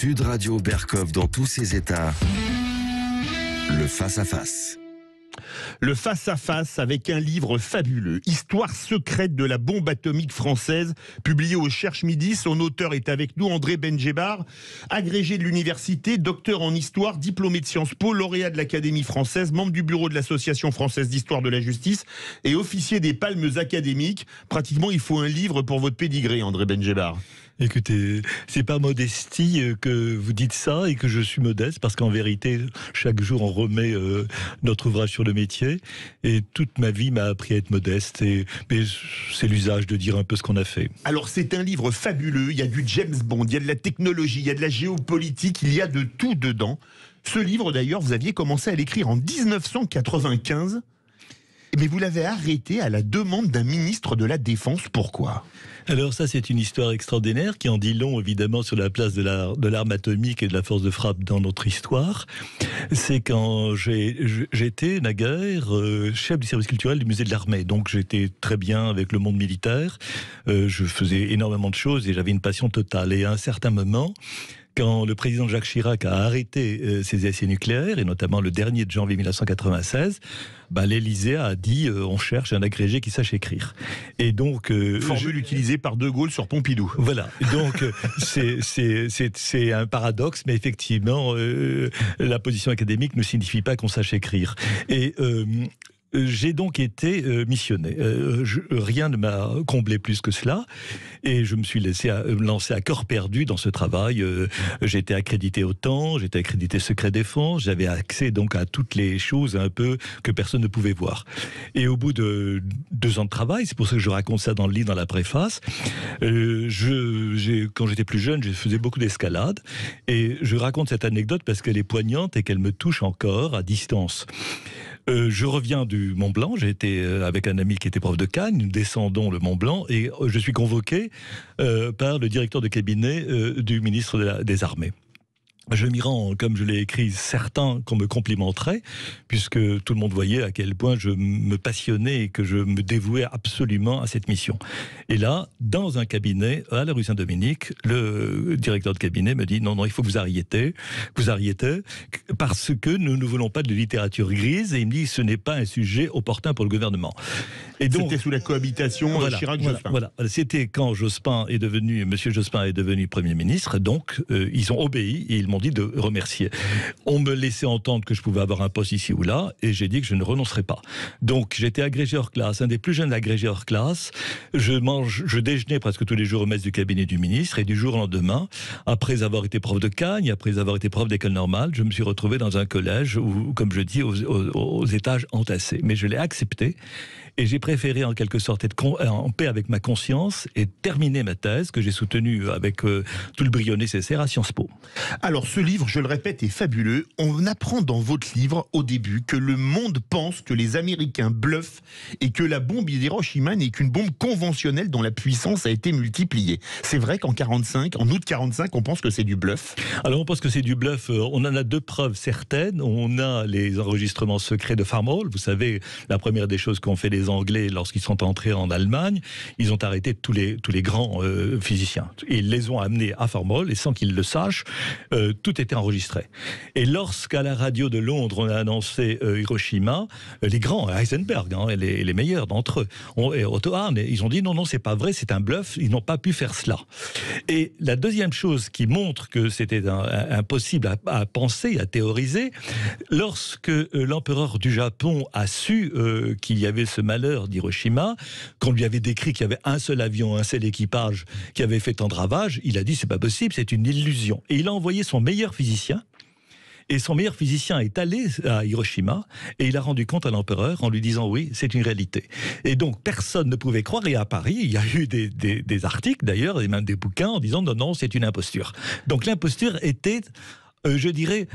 Sud Radio Berkov dans tous ses états. Le face-à-face. Le face-à-face avec un livre fabuleux, Histoire secrète de la bombe atomique française, publié au Cherche Midi. Son auteur est avec nous, André Benjebar, agrégé de l'université, docteur en histoire, diplômé de Sciences Po, lauréat de l'Académie française, membre du bureau de l'Association française d'histoire de la justice et officier des palmes académiques. Pratiquement, il faut un livre pour votre pédigré, André Benjebar. Écoutez, c'est par modestie que vous dites ça et que je suis modeste, parce qu'en vérité, chaque jour on remet notre ouvrage sur le métier, et toute ma vie m'a appris à être modeste, mais c'est l'usage de dire un peu ce qu'on a fait. Alors c'est un livre fabuleux, il y a du James Bond, il y a de la technologie, il y a de la géopolitique, il y a de tout dedans. Ce livre d'ailleurs, vous aviez commencé à l'écrire en 1995, mais vous l'avez arrêté à la demande d'un ministre de la Défense. Pourquoi ? Alors ça, c'est une histoire extraordinaire qui en dit long, évidemment, sur la place de l'arme atomique et de la force de frappe dans notre histoire. C'est quand j'étais naguère chef du service culturel du musée de l'armée. Donc j'étais très bien avec le monde militaire. Je faisais énormément de choses et j'avais une passion totale. Et à un certain moment, quand le président Jacques Chirac a arrêté ses essais nucléaires, et notamment le dernier de janvier 1996, l'Élysée a dit on cherche un agrégé qui sache écrire. Et donc formule utilisée par De Gaulle sur Pompidou. Voilà. Donc c'est un paradoxe, mais effectivement la position académique ne signifie pas qu'on sache écrire. Et j'ai donc été missionné. Rien ne m'a comblé plus que cela, et je me suis laissé lancer à corps perdu dans ce travail. J'ai été accrédité au temps, j'ai été accrédité secret défense, j'avais accès donc à toutes les choses un peu que personne ne pouvait voir. Et au bout de 2 ans de travail, c'est pour ça que je raconte ça dans le livre, dans la préface, quand j'étais plus jeune, je faisais beaucoup d'escalade, et je raconte cette anecdote parce qu'elle est poignante et qu'elle me touche encore à distance. Je reviens du Mont Blanc, j'ai été avec un ami qui était prof de Cannes, nous descendons le Mont Blanc, et je suis convoqué par le directeur de cabinet du ministre des Armées. Je m'y rends, comme je l'ai écrit, certain qu'on me complimenterait, puisque tout le monde voyait à quel point je me passionnais et que je me dévouais absolument à cette mission. Et là, dans un cabinet, à la rue Saint-Dominique, le directeur de cabinet me dit « Non, il faut que vous arrêtiez, parce que nous ne voulons pas de littérature grise », et il me dit « Ce n'est pas un sujet opportun pour le gouvernement ». Et donc, c'était sous la cohabitation Chirac-Jospin. Voilà. C'était quand Monsieur Jospin est devenu Premier ministre, donc ils ont obéi et ils m'ont dit de remercier. On me laissait entendre que je pouvais avoir un poste ici ou là, et j'ai dit que je ne renoncerais pas. Donc j'étais agrégé hors classe, un des plus jeunes agrégés hors classe. Je déjeunais presque tous les jours au mess du cabinet du ministre, et du jour au lendemain, après avoir été prof de Cagnes, après avoir été prof d'école normale, je me suis retrouvé dans un collège où, comme je dis, aux étages entassés. Mais je l'ai accepté. Et j'ai préféré en quelque sorte être en paix avec ma conscience et terminer ma thèse que j'ai soutenue avec tout le brio nécessaire à Sciences Po. Alors ce livre, je le répète, est fabuleux. On apprend dans votre livre au début que le monde pense que les Américains bluffent et que la bombe d'Hiroshima n'est qu'une bombe conventionnelle dont la puissance a été multipliée. C'est vrai qu'en août 45, on pense que c'est du bluff. Alors on pense que c'est du bluff. On en a 2 preuves certaines. On a les enregistrements secrets de Farmhall. Vous savez, la première des choses qu'ont fait les Anglais lorsqu'ils sont entrés en Allemagne, ils ont arrêté tous les grands physiciens. Ils les ont amenés à Farmhall, et sans qu'ils le sachent, tout était enregistré. Et lorsqu'à la radio de Londres, on a annoncé Hiroshima, les grands, Heisenberg, les meilleurs d'entre eux, et Otto Hahn, ils ont dit non, c'est pas vrai, c'est un bluff, ils n'ont pas pu faire cela. Et la deuxième chose qui montre que c'était impossible à penser, à théoriser, lorsque l'empereur du Japon a su qu'il y avait ce malheur d'Hiroshima, qu'on lui avait décrit qu'il y avait un seul avion, un seul équipage qui avait fait tant de ravages, il a dit c'est pas possible, c'est une illusion. Et il a envoyé son meilleur physicien, et son meilleur physicien est allé à Hiroshima, et il a rendu compte à l'empereur en lui disant oui, c'est une réalité. Et donc personne ne pouvait croire, et à Paris, il y a eu des articles d'ailleurs, et même des bouquins en disant non, c'est une imposture. Donc l'imposture était, je dirais,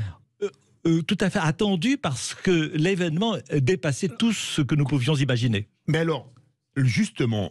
tout à fait attendu, parce que l'événement dépassait tout ce que nous pouvions imaginer. Mais alors, justement,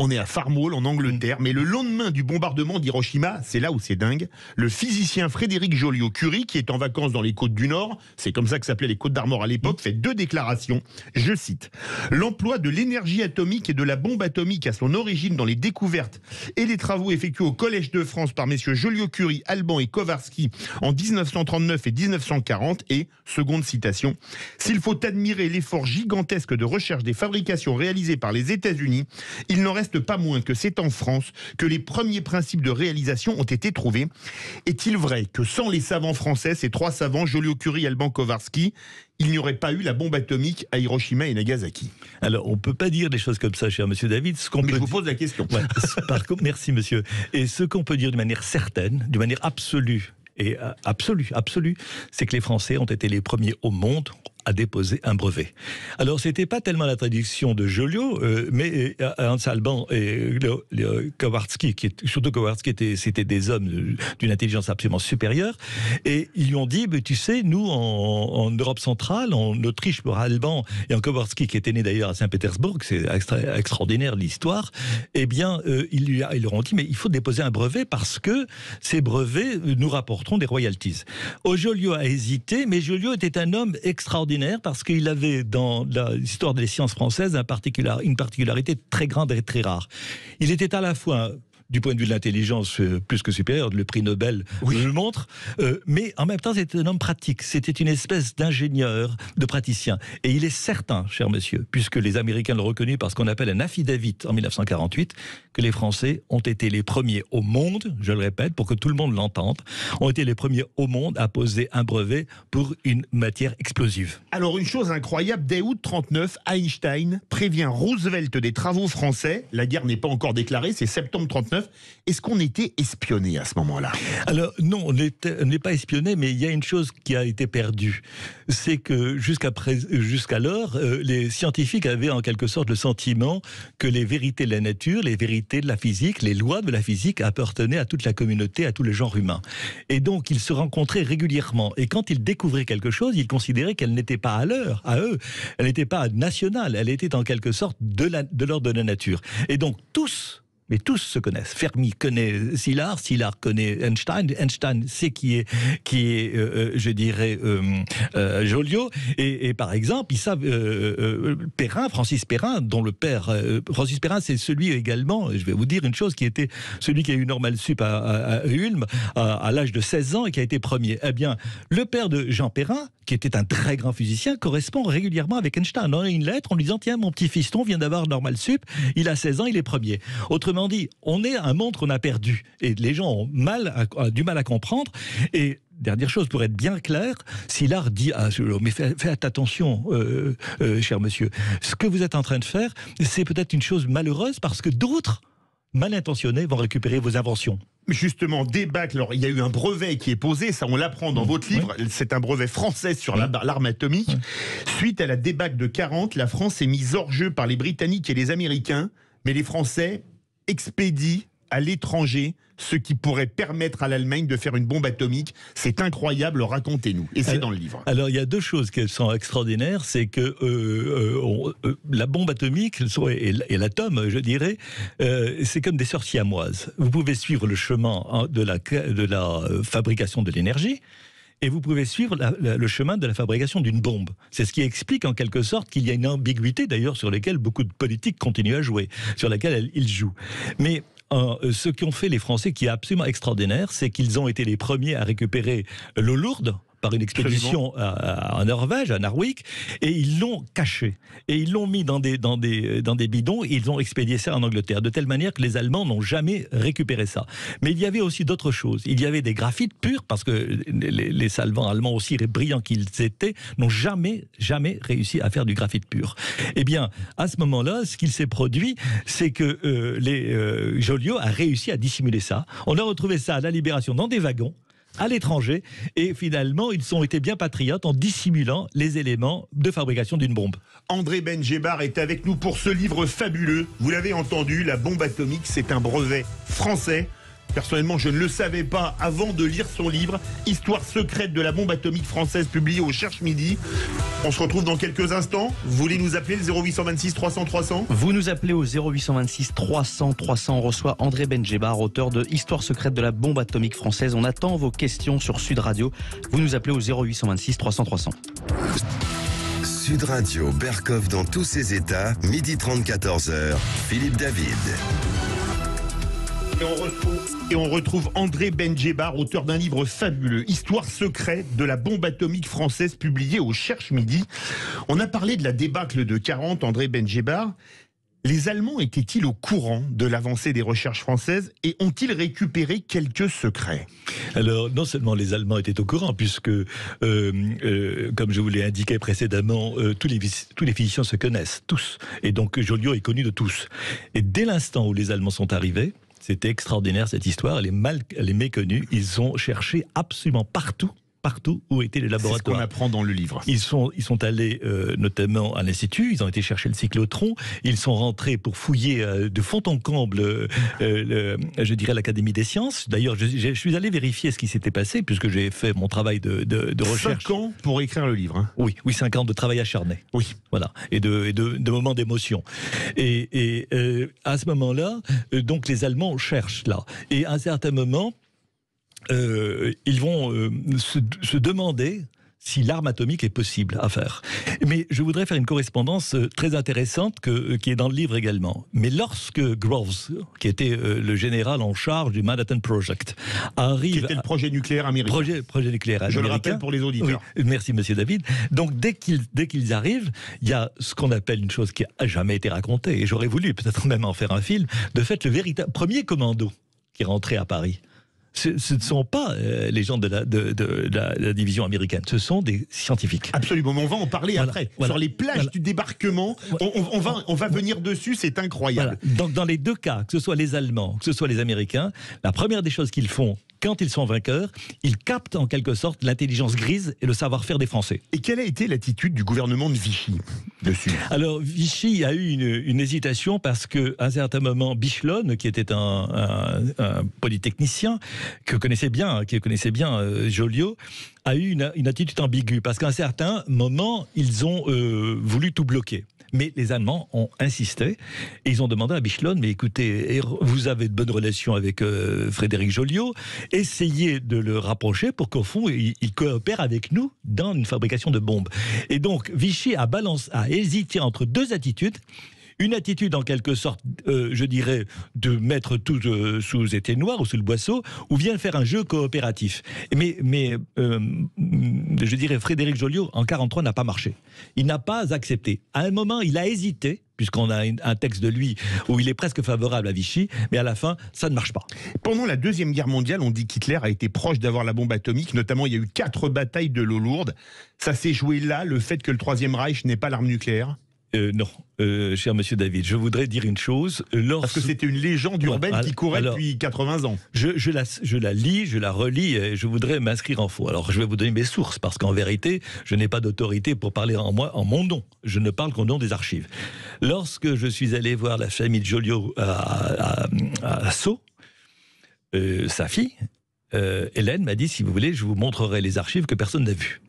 On est à Farmall, en Angleterre, mais le lendemain du bombardement d'Hiroshima, c'est là où c'est dingue, le physicien Frédéric Joliot-Curie, qui est en vacances dans les Côtes du Nord, c'est comme ça que s'appelaient les Côtes d'Armor à l'époque, fait 2 déclarations. Je cite: l'emploi de l'énergie atomique et de la bombe atomique a son origine dans les découvertes et les travaux effectués au Collège de France par messieurs Joliot-Curie, Alban et Kowarski en 1939 et 1940. Et, seconde citation, s'il faut admirer l'effort gigantesque de recherche des fabrications réalisées par les États-Unis, il n'en reste pas moins que c'est en France que les premiers principes de réalisation ont été trouvés. Est-il vrai que sans les savants français, ces 3 savants, Joliot-Curie, Alban, Kowarski, il n'y aurait pas eu la bombe atomique à Hiroshima et Nagasaki? Alors, on ne peut pas dire des choses comme ça, cher monsieur David. Mais je vous pose la question. Ouais, par contre, merci monsieur. Et ce qu'on peut dire de manière certaine, de manière absolue, et absolue, c'est que les Français ont été les premiers au monde à déposer un brevet. Alors, c'était pas tellement la traduction de Joliot, mais Hans Alban et Kowarski, surtout Kowarski, c'était des hommes d'une intelligence absolument supérieure, et ils lui ont dit, tu sais, nous, en Europe centrale, en Autriche pour Alban, et en Kowarski, qui était né d'ailleurs à Saint-Pétersbourg, c'est extraordinaire l'histoire, eh bien, ils leur ont dit, mais il faut déposer un brevet parce que ces brevets nous rapporteront des royalties. Joliot a hésité, mais Joliot était un homme extraordinaire parce qu'il avait dans l'histoire des sciences françaises une particularité très grande et très rare. Il était à la fois, du point de vue de l'intelligence plus que supérieure, le prix Nobel le montre, mais en même temps c'était un homme pratique, c'était une espèce d'ingénieur, de praticien. Et il est certain, cher monsieur, puisque les Américains l'ont reconnu par ce qu'on appelle un affidavit en 1948, que les Français ont été les premiers au monde, je le répète pour que tout le monde l'entende, ont été les premiers au monde à poser un brevet pour une matière explosive. Alors une chose incroyable, dès août 39, Einstein prévient Roosevelt des travaux français, la guerre n'est pas encore déclarée, c'est septembre 39. Est-ce qu'on était espionné à ce moment-là? Alors non, on n'est pas espionné, mais il y a une chose qui a été perdue. C'est que jusqu'alors, les scientifiques avaient en quelque sorte le sentiment que les vérités de la nature, les vérités de la physique, les lois de la physique appartenaient à toute la communauté, à tout le genre humain. Et donc ils se rencontraient régulièrement. Et quand ils découvraient quelque chose, ils considéraient qu'elle n'était pas à eux. Elle n'était pas nationale. Elle était en quelque sorte de l'ordre de la nature. Et donc mais tous se connaissent. Fermi connaît Szilard connaît Einstein sait qui est je dirais, Joliot. Et par exemple, ils savent Francis Perrin, dont le père... Francis Perrin, c'est celui également, je vais vous dire une chose, qui était celui qui a eu Normal Sup à Ulm à l'âge de 16 ans et qui a été premier. Eh bien, le père de Jean Perrin, qui était un très grand physicien, correspond régulièrement avec Einstein. On a une lettre en lui disant, tiens, mon petit fiston vient d'avoir Normal Sup, il a 16 ans, il est premier. Autrement dit, on est un monde qu'on a perdu. Et les gens ont du mal à comprendre. Et dernière chose, pour être bien clair, Szilard dit à Joliot, mais faites attention, cher monsieur, ce que vous êtes en train de faire, c'est peut-être une chose malheureuse parce que d'autres mal intentionnés vont récupérer vos inventions. Justement, débâcle. Alors, il y a eu un brevet qui est posé, ça on l'apprend dans votre livre, c'est un brevet français sur l'arme atomique. Suite à la débâcle de 40, la France est mise hors jeu par les Britanniques et les Américains, mais les Français expédient à l'étranger ce qui pourrait permettre à l'Allemagne de faire une bombe atomique. C'est incroyable, racontez-nous. Et c'est dans le livre. Alors, il y a 2 choses qui sont extraordinaires. C'est que la bombe atomique et l'atome, je dirais, c'est comme des sœurs siamoises. Vous pouvez suivre le chemin de la fabrication de l'énergie, et vous pouvez suivre le chemin de la fabrication d'une bombe. C'est ce qui explique en quelque sorte qu'il y a une ambiguïté, d'ailleurs, sur laquelle beaucoup de politiques continuent à jouer, sur laquelle ils jouent. Mais ce qu'ont fait les Français, qui est absolument extraordinaire, c'est qu'ils ont été les premiers à récupérer l'eau lourde par une expédition en Norvège, à Narvik, et ils l'ont caché. Et ils l'ont mis dans des bidons, et ils ont expédié ça en Angleterre, de telle manière que les Allemands n'ont jamais récupéré ça. Mais il y avait aussi d'autres choses. Il y avait des graphites purs, parce que les savants allemands, aussi brillants qu'ils étaient, n'ont jamais réussi à faire du graphite pur. Eh bien, à ce moment-là, ce qu'il s'est produit, c'est que Joliot a réussi à dissimuler ça. On a retrouvé ça à la Libération dans des wagons, à l'étranger, et finalement ils ont été bien patriotes en dissimulant les éléments de fabrication d'une bombe. André Benjebar est avec nous pour ce livre fabuleux. Vous l'avez entendu, la bombe atomique, c'est un brevet français Personnellement, je ne le savais pas avant de lire son livre, Histoire secrète de la bombe atomique française, publié au Cherche Midi. On se retrouve dans quelques instants. Vous voulez nous appeler le 0826 300 300 ? Vous nous appelez au 0826 300 300. On reçoit André Benjebar, auteur de Histoire secrète de la bombe atomique française. On attend vos questions sur Sud Radio. Vous nous appelez au 0826 300 300. Sud Radio, Berkov dans tous ses états, 12h30, 14h, Philippe David. Et on retrouve André Benjebar, auteur d'un livre fabuleux, Histoire secrète de la bombe atomique française, publié au Cherche Midi. On a parlé de la débâcle de 40, André Benjebar. Les Allemands étaient-ils au courant de l'avancée des recherches françaises et ont-ils récupéré quelques secrets ? Alors, non seulement les Allemands étaient au courant, puisque, comme je vous l'ai indiqué précédemment, tous les physiciens se connaissent, tous. Et donc, Joliot est connu de tous. Et dès l'instant où les Allemands sont arrivés, c'était extraordinaire cette histoire, elle est méconnue, ils ont cherché absolument partout où étaient les laboratoires. C'est ce qu'on apprend dans le livre. Ils sont allés notamment à l'Institut, ils ont été chercher le cyclotron, ils sont rentrés pour fouiller de fond en comble, je dirais, l'Académie des sciences. D'ailleurs, je suis allé vérifier ce qui s'était passé, puisque j'ai fait mon travail de recherche. 5 ans pour écrire le livre. Hein. Oui, 5 ans de travail acharné. Oui. Voilà, et de moments d'émotion. Et à ce moment-là, donc les Allemands cherchent là. Et à un certain moment, ils vont se demander si l'arme atomique est possible à faire. Mais je voudrais faire une correspondance très intéressante qui est dans le livre également. Mais lorsque Groves, qui était le général en charge du Manhattan Project, arrive... Qui était le projet nucléaire américain. Projet nucléaire américain. Je le rappelle pour les auditeurs. Oui, merci, monsieur David. Donc, dès qu'ils arrivent, il y a ce qu'on appelle une chose qui n'a jamais été racontée, et j'aurais voulu peut-être même en faire un film, de fait, le véritable premier commando qui est rentré à Paris. Ce ne sont pas les gens de la division américaine, ce sont des scientifiques. Absolument, mais on va en parler après. Sur les plages du débarquement, on va venir dessus, c'est incroyable. Voilà. Donc dans les deux cas, que ce soit les Allemands, que ce soit les Américains, la première des choses qu'ils font, quand ils sont vainqueurs, ils captent en quelque sorte l'intelligence grise et le savoir-faire des Français. Et quelle a été l'attitude du gouvernement de Vichy dessus ? Alors Vichy a eu une hésitation parce qu'à un certain moment, Bichelonne, qui était un polytechnicien, qui connaissait bien Joliot, a eu une attitude ambiguë parce qu'à un certain moment, ils ont voulu tout bloquer. Mais les Allemands ont insisté et ils ont demandé à Bichelonne, mais écoutez, vous avez de bonnes relations avec Frédéric Joliot, essayez de le rapprocher pour qu'au fond, il coopère avec nous dans une fabrication de bombes. Et donc, Vichy a hésité entre deux attitudes. Une attitude en quelque sorte, je dirais, de mettre tout sous éteignoir ou sous le boisseau, ou bien faire un jeu coopératif. Mais je dirais, Frédéric Joliot, en 1943, n'a pas marché. Il n'a pas accepté. À un moment, il a hésité, puisqu'on a un texte de lui où il est presque favorable à Vichy, mais à la fin, ça ne marche pas. Pendant la Deuxième Guerre mondiale, on dit qu'Hitler a été proche d'avoir la bombe atomique, notamment il y a eu 4 batailles de l'eau lourde. Ça s'est joué là, le fait que le Troisième Reich n'ait pas l'arme nucléaire ? Non, cher monsieur David, je voudrais dire une chose. Parce que c'était une légende urbaine qui courait depuis 80 ans. Je la lis, je la relis et je voudrais m'inscrire en faux. Alors je vais vous donner mes sources parce qu'en vérité, je n'ai pas d'autorité pour parler en mon nom. Je ne parle qu'au nom des archives. Lorsque je suis allé voir la famille de Joliot à Sceaux, sa fille, Hélène m'a dit, si vous voulez, je vous montrerai les archives que personne n'a vues.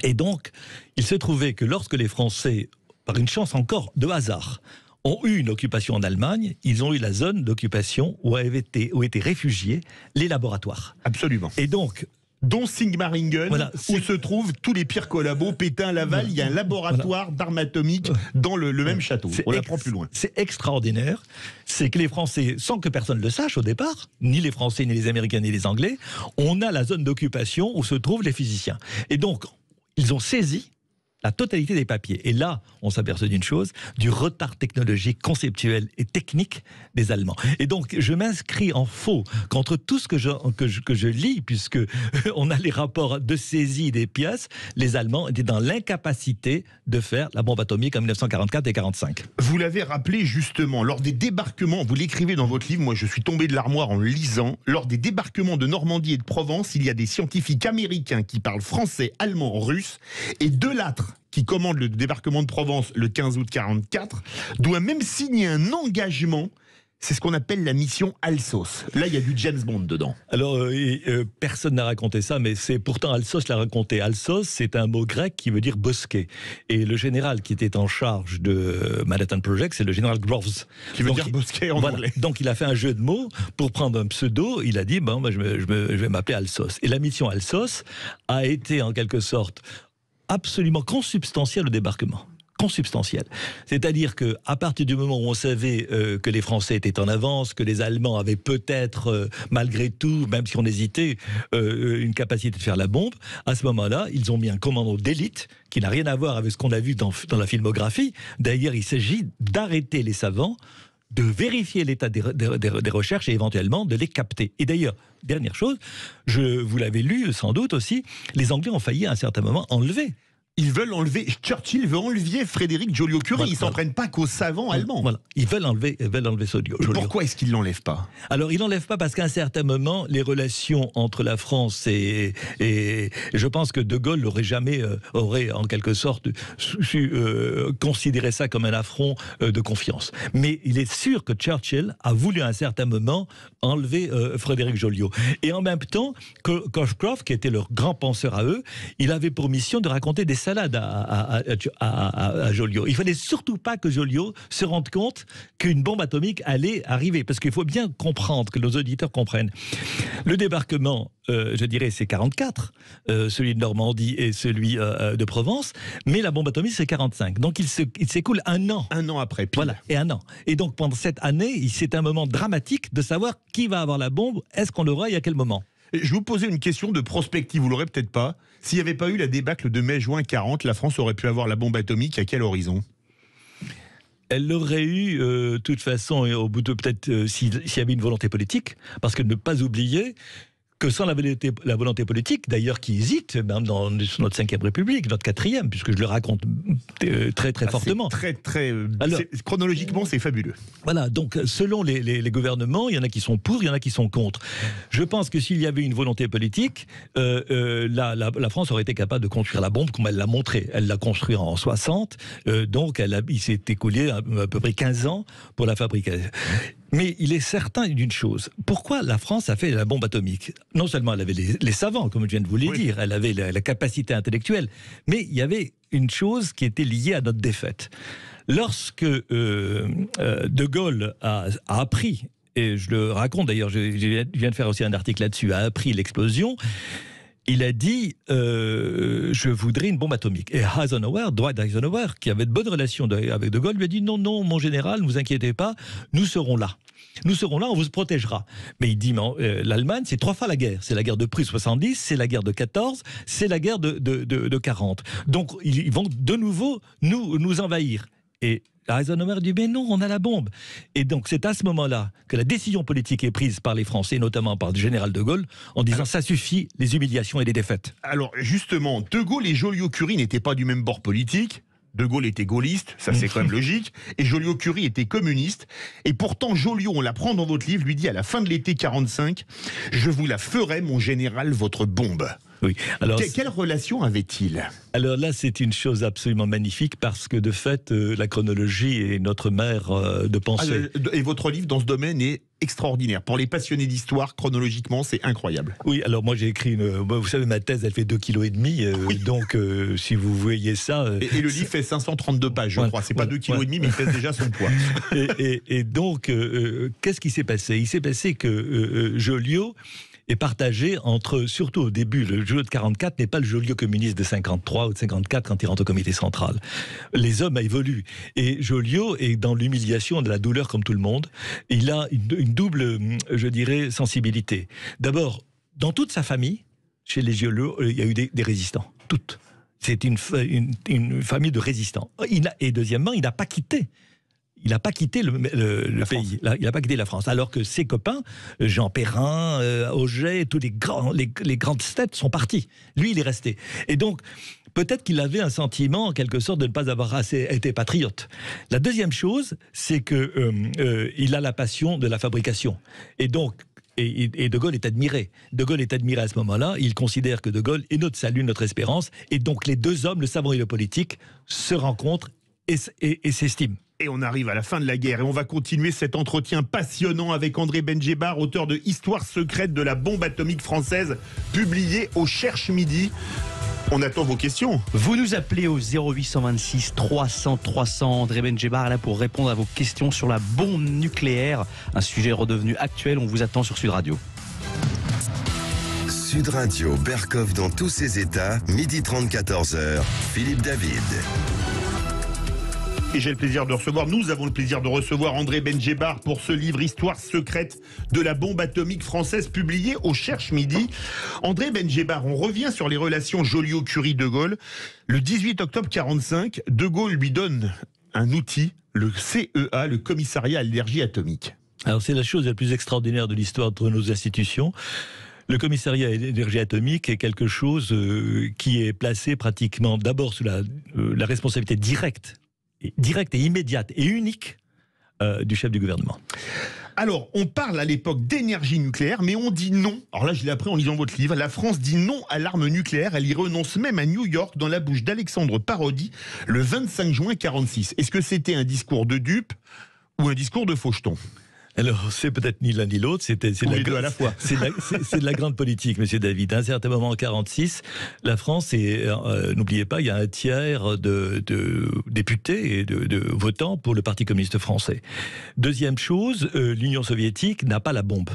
Et donc, il se trouvait que lorsque les Français, par une chance encore de hasard, ont eu une occupation en Allemagne, ils ont eu la zone d'occupation où étaient réfugiés les laboratoires. Absolument. Et donc, dont Sigmaringen, voilà, où se trouvent tous les pires collabos, Pétain, Laval, il y a un laboratoire d'armes atomiques dans le même château. On l'apprend plus loin. C'est extraordinaire, c'est que les Français, sans que personne le sache au départ, ni les Français, ni les Américains, ni les Anglais, on a la zone d'occupation où se trouvent les physiciens. Et donc, ils ont saisi la totalité des papiers. Et là, on s'aperçoit d'une chose, du retard technologique, conceptuel et technique des Allemands. Et donc, je m'inscris en faux contre tout ce que je lis, puisque on a les rapports de saisie des pièces. Les Allemands étaient dans l'incapacité de faire la bombe atomique en 1944 et 1945. Vous l'avez rappelé justement, lors des débarquements, vous l'écrivez dans votre livre, moi je suis tombé de l'armoire en le lisant, lors des débarquements de Normandie et de Provence, il y a des scientifiques américains qui parlent français, allemand, russe, et Delattre, qui commande le débarquement de Provence le 15 août 1944, doit même signer un engagement C'est ce qu'on appelle la mission Alsos. Là, il y a du James Bond dedans. Alors, personne n'a raconté ça, mais c'est pourtant Alsos l'a raconté. Alsos, c'est un mot grec qui veut dire bosquet. Et le général qui était en charge de Manhattan Project, c'est le général Groves. Qui veut dire bosquet en anglais. Donc, il a fait un jeu de mots pour prendre un pseudo. Il a dit, bon, je vais m'appeler Alsos. Et la mission Alsos a été, en quelque sorte, absolument consubstantielle au débarquement. Consubstantielle. C'est-à-dire qu'à partir du moment où on savait que les Français étaient en avance, que les Allemands avaient peut-être, malgré tout, même si on hésitait, une capacité de faire la bombe, à ce moment-là, ils ont mis un commando d'élite qui n'a rien à voir avec ce qu'on a vu dans la filmographie. D'ailleurs, il s'agit d'arrêter les savants, de vérifier l'état des recherches et éventuellement de les capter. Et d'ailleurs, dernière chose, vous l'avez lu sans doute aussi, les Anglais ont failli à un certain moment enlever. Ils veulent enlever, Churchill veut enlever Frédéric Joliot-Curie, ils ne s'en prennent pas qu'aux savants allemands. Voilà, ils veulent enlever Joliot. Pourquoi est-ce qu'ils ne l'enlèvent pas? Alors, ils ne l'enlèvent pas parce qu'à un certain moment, les relations entre la France et je pense que De Gaulle aurait en quelque sorte su considérer ça comme un affront de confiance. Mais il est sûr que Churchill a voulu à un certain moment enlever Frédéric Joliot. Et en même temps, Coshcroft, qui était leur grand penseur à eux, il avait pour mission de raconter des salade à Joliot. Il ne fallait surtout pas que Joliot se rende compte qu'une bombe atomique allait arriver, parce qu'il faut bien comprendre, que nos auditeurs comprennent. Le débarquement, je dirais, c'est 44, celui de Normandie et celui de Provence, mais la bombe atomique, c'est 45. Donc il s'écoule un an. Un an après, pile. Voilà, et un an. Et donc pendant cette année, c'est un moment dramatique de savoir qui va avoir la bombe, est-ce qu'on l'aura et à quel moment. Je vous posais une question de prospective, vous l'aurez peut-être pas. S'il n'y avait pas eu la débâcle de mai-juin 40, la France aurait pu avoir la bombe atomique à quel horizon? Elle l'aurait eu, de toute façon, au bout de peut-être, s'il y avait une volonté politique, parce que ne pas oublier que sans la volonté politique, d'ailleurs qui hésite, même dans notre 5e République, notre 4e, puisque je le raconte très très fortement. Alors, chronologiquement, c'est fabuleux. Voilà, donc selon les gouvernements, il y en a qui sont pour, il y en a qui sont contre. Je pense que s'il y avait une volonté politique, la France aurait été capable de construire la bombe comme elle l'a montré. Elle l'a construite en 60, donc il s'est écoulé à peu près 15 ans pour la fabriquer. Mais il est certain d'une chose. Pourquoi la France a fait la bombe atomique? Non seulement elle avait les savants, comme je viens de vous le dire, elle avait la capacité intellectuelle, mais il y avait une chose qui était liée à notre défaite. Lorsque De Gaulle a appris, et je le raconte d'ailleurs, je viens de faire aussi un article là-dessus, a appris l'explosion, il a dit je voudrais une bombe atomique. Et Dwight Eisenhower, qui avait de bonnes relations avec De Gaulle, lui a dit non, mon général, ne vous inquiétez pas, nous serons là. Nous serons là, on vous protégera. Mais il dit l'Allemagne, c'est 3 fois la guerre. C'est la guerre de Prusse 70, c'est la guerre de 14, c'est la guerre de 40. Donc ils vont de nouveau nous envahir. Et Eisenhower dit mais non, on a la bombe. Et donc c'est à ce moment-là que la décision politique est prise par les Français, notamment par le général de Gaulle, en disant ça suffit, les humiliations et les défaites. Alors justement, de Gaulle et Joliot-Curie n'étaient pas du même bord politique. De Gaulle était gaulliste, ça c'est quand même logique, et Joliot-Curie était communiste. Et pourtant Joliot, on l'apprend dans votre livre, lui dit à la fin de l'été 45, je vous la ferai, mon général, votre bombe. Oui. Alors, quelle relation avait-il? Alors là, c'est une chose absolument magnifique parce que de fait, la chronologie est notre mère de pensée. Et votre livre dans ce domaine est extraordinaire. Pour les passionnés d'histoire, chronologiquement, c'est incroyable. Oui, alors moi j'ai écrit vous savez, ma thèse, elle fait 2,5 kg, oui. Donc si vous voyez ça... Et le livre fait 532 pages, je crois. C'est pas 2,5 kg, mais il pèse déjà son poids. Et donc, qu'est-ce qui s'est passé? Il s'est passé que Joliot est partagé entre, surtout au début, le Joliot de 44 n'est pas le Joliot communiste de 53 ou de 54 quand il rentre au comité central. Les hommes évoluent. Et Joliot est dans l'humiliation, de la douleur comme tout le monde. Il a une double, je dirais, sensibilité. D'abord, dans toute sa famille, chez les Joliot, il y a eu des résistants. Toutes. C'est une famille de résistants. Et deuxièmement, il n'a pas quitté. Il n'a pas quitté le pays, il n'a pas quitté la France. Alors que ses copains, Jean Perrin, Auger, tous les grandes têtes sont partis. Lui, il est resté. Et donc, peut-être qu'il avait un sentiment, en quelque sorte, de ne pas avoir assez été patriote. La deuxième chose, c'est qu'il a la passion de la fabrication. Et donc, et De Gaulle est admiré. De Gaulle est admiré à ce moment-là. Il considère que De Gaulle est notre salut, notre espérance. Et donc, les deux hommes, le savant et le politique, se rencontrent et s'estiment. Et on arrive à la fin de la guerre et on va continuer cet entretien passionnant avec André Benjebar, auteur de Histoire secrète de la bombe atomique française, publié au Cherche Midi. On attend vos questions. Vous nous appelez au 0826 300 300. André Benjebar est là pour répondre à vos questions sur la bombe nucléaire. Un sujet redevenu actuel. On vous attend sur Sud Radio. Sud Radio, Berkov dans tous ses états, 12h30, 14h, Philippe David. Et j'ai le plaisir de recevoir, nous avons le plaisir de recevoir André Benjebar pour ce livre Histoire secrète de la bombe atomique française publié au Cherche Midi. André Benjebar, on revient sur les relations Joliot-Curie-De Gaulle. Le 18 octobre 1945, De Gaulle lui donne un outil, le CEA, le Commissariat à l'énergie atomique. Alors c'est la chose la plus extraordinaire de l'histoire de nos institutions. Le commissariat à l'énergie atomique est quelque chose qui est placé pratiquement d'abord sous la responsabilité directe et immédiate et unique du chef du gouvernement. Alors, on parle à l'époque d'énergie nucléaire, mais on dit non. Alors là, je l'ai appris en lisant votre livre. La France dit non à l'arme nucléaire. Elle y renonce même à New York, dans la bouche d'Alexandre Parodi, le 25 juin 1946. Est-ce que c'était un discours de dupe ou un discours de faucheton ? Alors, c'est peut-être ni l'un ni l'autre, c'est les deux à la fois. C'est de la grande politique, monsieur David. À un certain moment, en 1946, la France, n'oubliez pas, il y a un tiers de députés et de votants pour le Parti communiste français. Deuxième chose, l'Union soviétique n'a pas la bombe.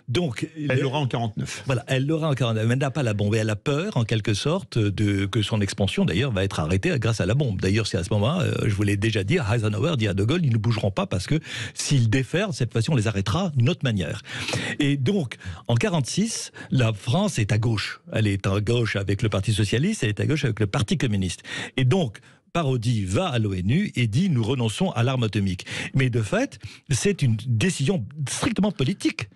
Donc, elle l'aura en 1949. Voilà, elle l'aura en 1949, mais elle n'a pas la bombe. Et elle a peur, en quelque sorte, que son expansion, d'ailleurs, va être arrêtée grâce à la bombe. D'ailleurs, c'est à ce moment-là, je vous l'ai déjà dit, Eisenhower dit à De Gaulle, ils ne bougeront pas parce que s'ils déferlent, cette fois-ci, on les arrêtera d'une autre manière. Et donc, en 1946, la France est à gauche. Elle est à gauche avec le Parti socialiste, elle est à gauche avec le Parti communiste. Et donc, Parodi va à l'ONU et dit « nous renonçons à l'arme atomique ». Mais de fait, c'est une décision strictement politique,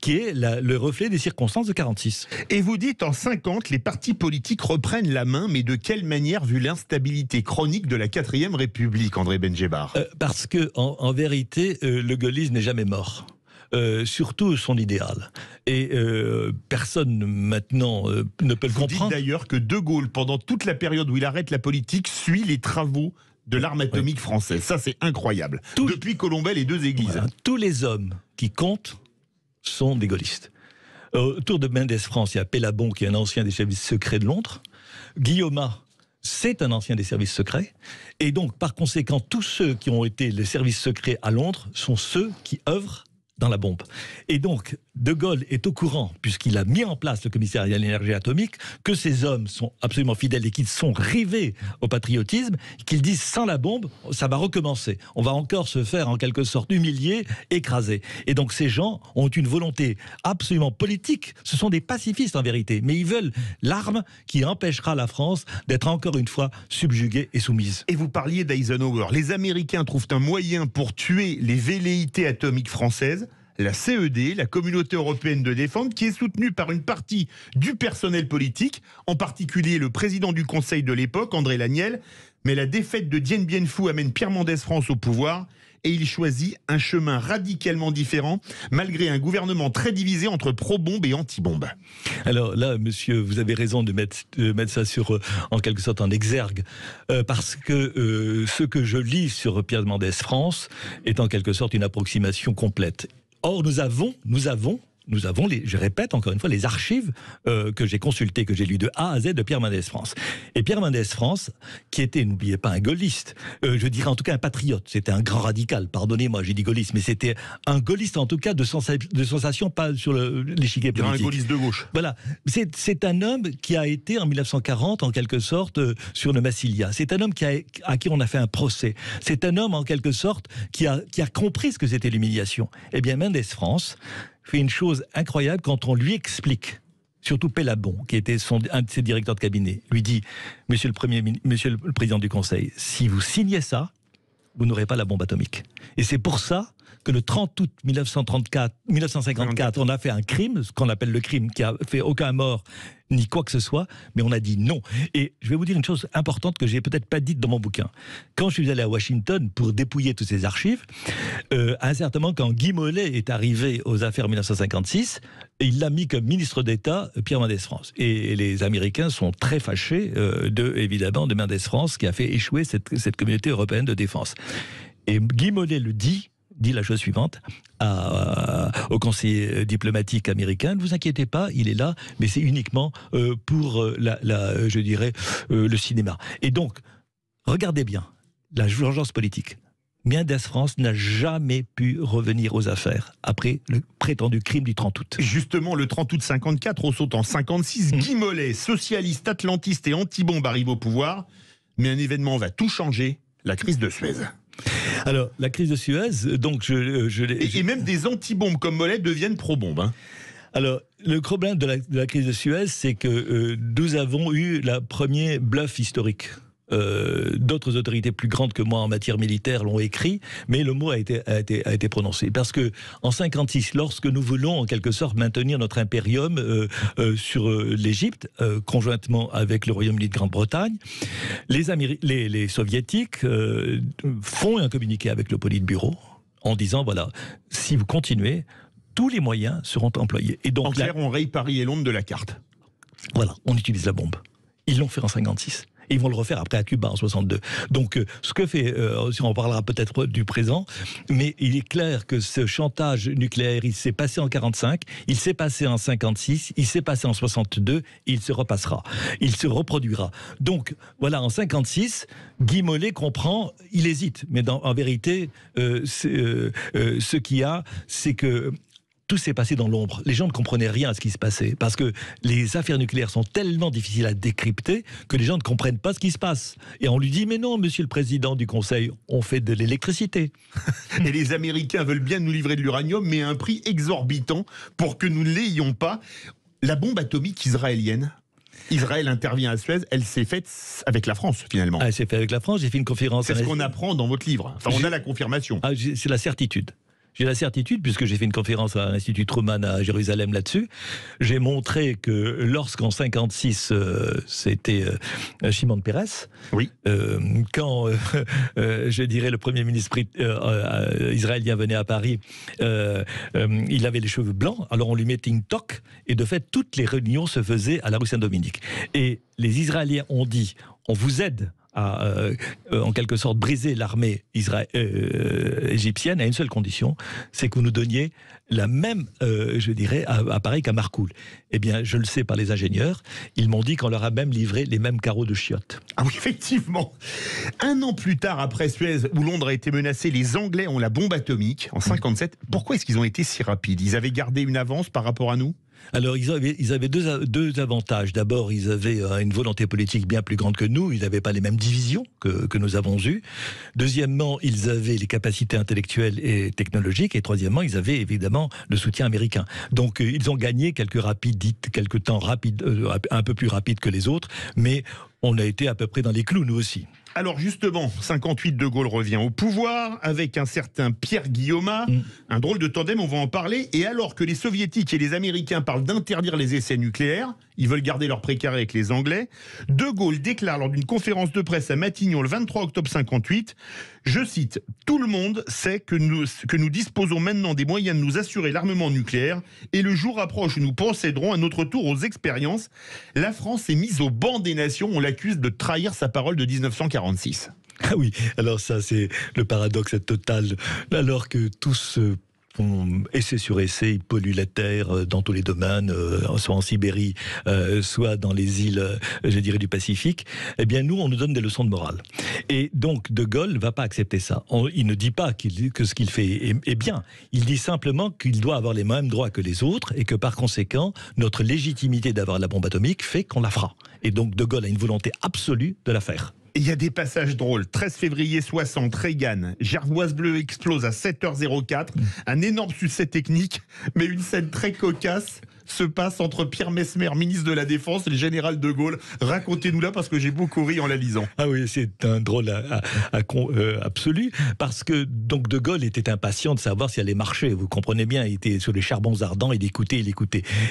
qui est le reflet des circonstances de 1946. Et vous dites, en 1950, les partis politiques reprennent la main, mais de quelle manière, vu l'instabilité chronique de la 4e République, André Benjebar ? Parce que, en vérité, le gaullisme n'est jamais mort. Surtout son idéal. Et personne maintenant ne peut le comprendre. Vous dites d'ailleurs que De Gaulle, pendant toute la période où il arrête la politique, suit les travaux de l'arme atomique française. Ça, c'est incroyable. Depuis Colombey, les deux églises. Voilà. Tous les hommes qui comptent sont des gaullistes. Autour de Mendès France, il y a Pellabon, qui est un ancien des services secrets de Londres. Guillaume, c'est un ancien des services secrets. Et donc, par conséquent, tous ceux qui ont été les services secrets à Londres sont ceux qui œuvrent dans la bombe. Et donc, De Gaulle est au courant, puisqu'il a mis en place le commissariat à l'énergie atomique, que ces hommes sont absolument fidèles et qu'ils sont rivés au patriotisme, qu'ils disent sans la bombe, ça va recommencer. On va encore se faire en quelque sorte humilier, écraser. Et donc ces gens ont une volonté absolument politique. Ce sont des pacifistes en vérité, mais ils veulent l'arme qui empêchera la France d'être encore une fois subjuguée et soumise. Et vous parliez d'Eisenhower. Les Américains trouvent un moyen pour tuer les velléités atomiques françaises. La CED, la Communauté européenne de défense, qui est soutenue par une partie du personnel politique, en particulier le président du Conseil de l'époque, André Laniel. Mais la défaite de Dien Bien Phu amène Pierre Mendès France au pouvoir et il choisit un chemin radicalement différent, malgré un gouvernement très divisé entre pro-bombe et anti-bombe. Alors là, monsieur, vous avez raison de mettre ça sur, en quelque sorte, en exergue, parce que ce que je lis sur Pierre Mendès France est en quelque sorte une approximation complète. Or, nous avons, je répète encore une fois, les archives que j'ai consultées, que j'ai lues de A à Z de Pierre Mendès France. Et Pierre Mendès France, qui était, n'oubliez pas, un gaulliste, je dirais en tout cas un patriote, c'était un grand radical, pardonnez-moi, j'ai dit gaulliste, mais c'était un gaulliste en tout cas de sensation, pas sur l'échiquier politique. Un gaulliste de gauche. Voilà, c'est un homme qui a été en 1940 en quelque sorte sur le Massilia. C'est un homme à qui on a fait un procès. C'est un homme en quelque sorte qui a compris ce que c'était l'humiliation. Eh bien, Mendès France fait une chose incroyable quand on lui explique, surtout Pellabon, qui était un de ses directeurs de cabinet, lui dit « Monsieur le Président du Conseil, si vous signez ça, vous n'aurez pas la bombe atomique. » Et c'est pour ça que le 30 août 1954, on a fait un crime, ce qu'on appelle le crime, qui a fait aucun mort ni quoi que ce soit, mais on a dit non. Et je vais vous dire une chose importante que j'ai peut-être pas dite dans mon bouquin. Quand je suis allé à Washington pour dépouiller toutes ces archives, à un certain moment, quand Guy Mollet est arrivé aux affaires 1956, il l'a mis comme ministre d'État Pierre Mendès France. Et les Américains sont très fâchés évidemment de Mendès France qui a fait échouer cette communauté européenne de défense. Et Guy Mollet dit la chose suivante au conseiller diplomatique américain: ne vous inquiétez pas, il est là, mais c'est uniquement pour je dirais le cinéma. Et donc, regardez bien la urgence politique. Mendès France n'a jamais pu revenir aux affaires après le prétendu crime du 30 août. Justement, le 30 août 54, on saute en 56. Guy Mollet, socialiste, atlantiste et anti-bombe, arrive au pouvoir. Mais un événement va tout changer, la crise de Suez. Alors, la crise de Suez, donc et même des anti-bombes comme Mollet deviennent pro-bombes. Hein. Alors, le problème de la crise de Suez, c'est que nous avons eu le premier bluff historique. D'autres autorités plus grandes que moi en matière militaire l'ont écrit, mais le mot a été prononcé. Parce que en 56, lorsque nous voulons en quelque sorte maintenir notre impérium sur l'Égypte, conjointement avec le Royaume-Uni de Grande-Bretagne, les Soviétiques font un communiqué avec le Politburo en disant voilà, si vous continuez, tous les moyens seront employés. Et donc, en clair, on raye Paris et Londres de la carte. Voilà, on utilise la bombe. Ils l'ont fait en 56. Et ils vont le refaire après à Cuba en 62. Donc, ce que fait, on parlera peut-être du présent, mais il est clair que ce chantage nucléaire, il s'est passé en 45, il s'est passé en 56, il s'est passé en 62, il se repassera, il se reproduira. Donc, voilà, en 56, Guy Mollet comprend, il hésite, mais en vérité, ce qu'il y a, c'est que tout s'est passé dans l'ombre. Les gens ne comprenaient rien à ce qui se passait, parce que les affaires nucléaires sont tellement difficiles à décrypter que les gens ne comprennent pas ce qui se passe. Et on lui dit, mais non, monsieur le président du Conseil, on fait de l'électricité. Et les Américains veulent bien nous livrer de l'uranium, mais à un prix exorbitant pour que nous ne l'ayons pas. La bombe atomique israélienne, Israël intervient à Suez, elle s'est faite avec la France, finalement. Elle s'est faite avec la France, j'ai fait une conférence... C'est ce qu'on apprend dans votre livre. Enfin, on a la confirmation. C'est la certitude. J'ai la certitude, puisque j'ai fait une conférence à l'Institut Truman à Jérusalem là-dessus. J'ai montré que lorsqu'en 56, c'était Shimon Peres, oui. Quand, je dirais, le Premier ministre israélien venait à Paris, il avait les cheveux blancs, alors on lui mettait une toque, et de fait, toutes les réunions se faisaient à la rue Saint-Dominique. Et les Israéliens ont dit, on vous aide à, en quelque sorte, briser l'armée égyptienne à une seule condition, c'est que vous nous donniez la même, je dirais, appareil qu'à Marcoule. Eh bien, je le sais par les ingénieurs, ils m'ont dit qu'on leur a même livré les mêmes carreaux de chiottes. Ah oui, effectivement. Un an plus tard, après Suez, où Londres a été menacée, les Anglais ont la bombe atomique, en 57. Pourquoi est-ce qu'ils ont été si rapides? Ils avaient gardé une avance par rapport à nous? Alors, ils avaient deux avantages. D'abord, ils avaient une volonté politique bien plus grande que nous. Ils n'avaient pas les mêmes divisions que nous avons eues. Deuxièmement, ils avaient les capacités intellectuelles et technologiques. Et troisièmement, ils avaient évidemment le soutien américain. Donc, ils ont gagné quelques temps rapides, un peu plus rapides que les autres. Mais on a été à peu près dans les clous, nous aussi. Alors justement, 58, De Gaulle revient au pouvoir avec un certain Pierre Guillaumat, un drôle de tandem, on va en parler. Et alors que les Soviétiques et les Américains parlent d'interdire les essais nucléaires, ils veulent garder leur précaré avec les Anglais, De Gaulle déclare lors d'une conférence de presse à Matignon le 23 octobre 58, je cite, « Tout le monde sait que nous disposons maintenant des moyens de nous assurer l'armement nucléaire et le jour approche où nous procéderons à notre tour aux expériences. La France est mise au banc des nations, on l'accuse de trahir sa parole de 1946. » Ah oui, alors ça c'est le paradoxe total, alors que tous essai sur essai, ils polluent la terre dans tous les domaines, soit en Sibérie, soit dans les îles, je dirais, du Pacifique. Eh bien, nous, on nous donne des leçons de morale. Et donc, De Gaulle ne va pas accepter ça. Il ne dit pas que ce qu'il fait est bien. Il dit simplement qu'il doit avoir les mêmes droits que les autres et que, par conséquent, notre légitimité d'avoir la bombe atomique fait qu'on la fera. Et donc, De Gaulle a une volonté absolue de la faire. Il y a des passages drôles. 13 février 60, Reagan, Gervoise bleue explose à 7h04. Un énorme succès technique, mais une scène très cocasse. se passe entre Pierre Messmer, ministre de la Défense, et le général de Gaulle? Racontez-nous-la, parce que j'ai beaucoup ri en la lisant. Ah oui, c'est un drôle absolu, parce que donc de Gaulle était impatient de savoir si elle allait marcher. Vous comprenez bien, il était sur les charbons ardents, il écoutait.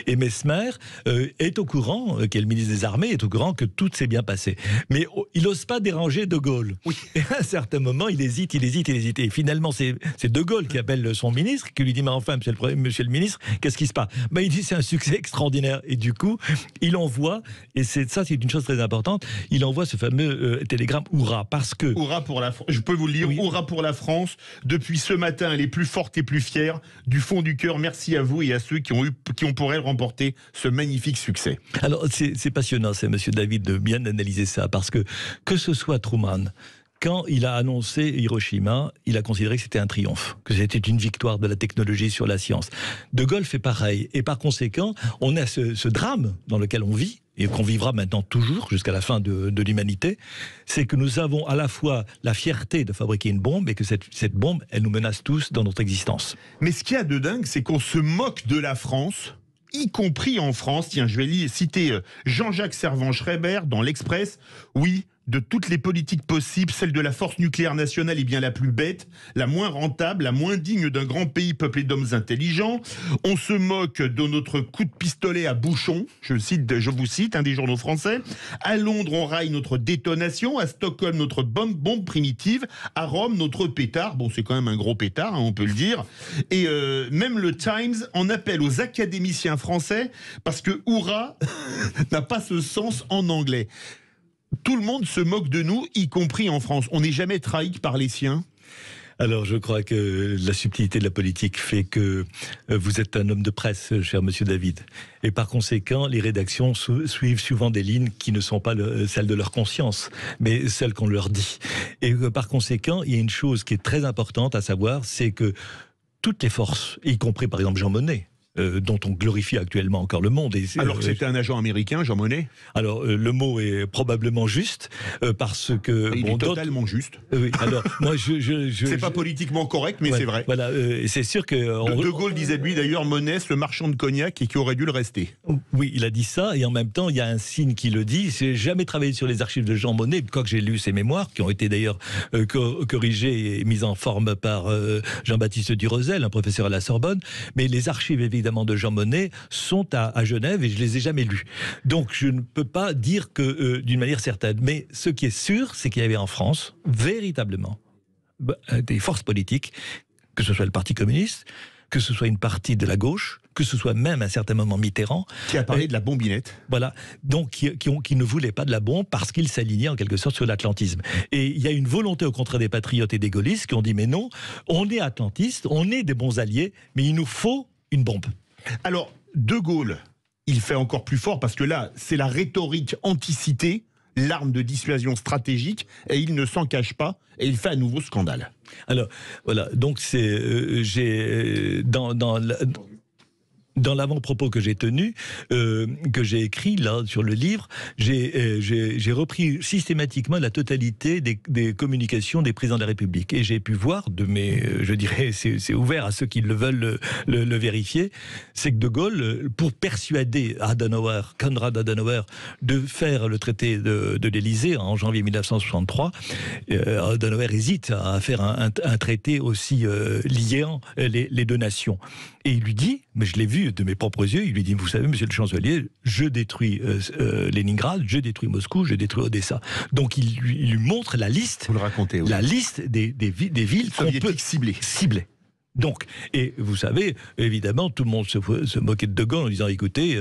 Et Messmer est au courant, qui est le ministre des Armées, est au courant que tout s'est bien passé. Mais il n'ose pas déranger de Gaulle. Oui. Et à un certain moment, il hésite. Et finalement, c'est de Gaulle qui appelle son ministre, qui lui dit, mais enfin, monsieur le ministre, qu'est-ce qui se passe? Il dit, c'est un succès extraordinaire. Et du coup, il envoie, et c'est une chose très importante, il envoie ce fameux télégramme Hourra, parce que... Hourra pour la France, je peux vous le lire, oui. Hourra pour la France, depuis ce matin, elle est plus forte et plus fière, du fond du cœur, merci à vous et à ceux qui ont pour elle remporté ce magnifique succès. Alors, c'est passionnant, c'est monsieur David de bien analyser ça, parce que ce soit Truman, quand il a annoncé Hiroshima, il a considéré que c'était un triomphe, que c'était une victoire de la technologie sur la science. De Gaulle fait pareil, et par conséquent, on a ce drame dans lequel on vit, et qu'on vivra maintenant toujours jusqu'à la fin de l'humanité, c'est que nous avons à la fois la fierté de fabriquer une bombe, et que cette bombe, elle nous menace tous dans notre existence. Mais ce qu'il y a de dingue, c'est qu'on se moque de la France, y compris en France. Tiens, je vais citer Jean-Jacques Servan-Schreiber dans l'Express. Oui, de toutes les politiques possibles, celle de la force nucléaire nationale est bien la plus bête, la moins rentable, la moins digne d'un grand pays peuplé d'hommes intelligents. On se moque de notre coup de pistolet à bouchon, je vous cite, un des journaux français. À Londres, on raille notre détonation. À Stockholm, notre bombe primitive. À Rome, notre pétard. Bon, c'est quand même un gros pétard, hein, on peut le dire. Et même le Times en appelle aux académiciens français, parce que Hourra n'a pas ce sens en anglais. Tout le monde se moque de nous, y compris en France. On n'est jamais trahi par les siens. Alors, je crois que la subtilité de la politique fait que vous êtes un homme de presse, cher monsieur David. Et par conséquent, les rédactions suivent souvent des lignes qui ne sont pas celles de leur conscience, mais celles qu'on leur dit. Et par conséquent, il y a une chose qui est très importante à savoir, c'est que toutes les forces, y compris par exemple Jean Monnet, dont on glorifie actuellement encore le monde. Alors que c'était un agent américain, Jean Monnet. Alors, le mot est probablement juste, parce que... Il est totalement juste. Oui, alors, moi, c'est pas politiquement correct, mais c'est vrai. Voilà, c'est sûr que... De Gaulle disait de lui, d'ailleurs, Monnet, le marchand de cognac, et qui aurait dû le rester. Oui, il a dit ça, et en même temps, il y a un signe qui le dit. J'ai jamais travaillé sur les archives de Jean Monnet, quoique j'ai lu ses mémoires, qui ont été d'ailleurs corrigées et mises en forme par Jean-Baptiste Durosel, un professeur à la Sorbonne, mais les archives, évidemment, de Jean Monnet sont à Genève et je les ai jamais lues. Donc je ne peux pas dire que d'une manière certaine. Mais ce qui est sûr, c'est qu'il y avait en France véritablement des forces politiques, que ce soit le Parti communiste, que ce soit une partie de la gauche, que ce soit même à un certain moment Mitterrand, qui a parlé de la bombinette. Voilà, donc qui ne voulaient pas de la bombe parce qu'ils s'alignaient en quelque sorte sur l'atlantisme. Et il y a une volonté au contraire des patriotes et des gaullistes qui ont dit mais non, on est atlantistes, on est des bons alliés, mais il nous faut une bombe. Alors, De Gaulle, il fait encore plus fort parce que là, c'est la rhétorique anticité, l'arme de dissuasion stratégique, et il ne s'en cache pas, et il fait un nouveau scandale. Alors, voilà, donc j'ai dans l'avant-propos que j'ai tenu, que j'ai écrit là sur le livre, j'ai repris systématiquement la totalité des communications des présidents de la République. Et j'ai pu voir je dirais, c'est ouvert à ceux qui le veulent le vérifier, c'est que De Gaulle, pour persuader Konrad Adenauer, de faire le traité de l'Élysée en janvier 1963, Adenauer hésite à faire un traité aussi liant les deux nations. Et il lui dit, mais je l'ai vu de mes propres yeux, il lui dit, vous savez, monsieur le chancelier, je détruis Leningrad, je détruis Moscou, je détruis Odessa. Donc il lui montre la liste, vous le racontez, oui. La liste des villes qu'on peut cibler. Donc, et vous savez, évidemment, tout le monde se moquait de Gaulle en disant, écoutez,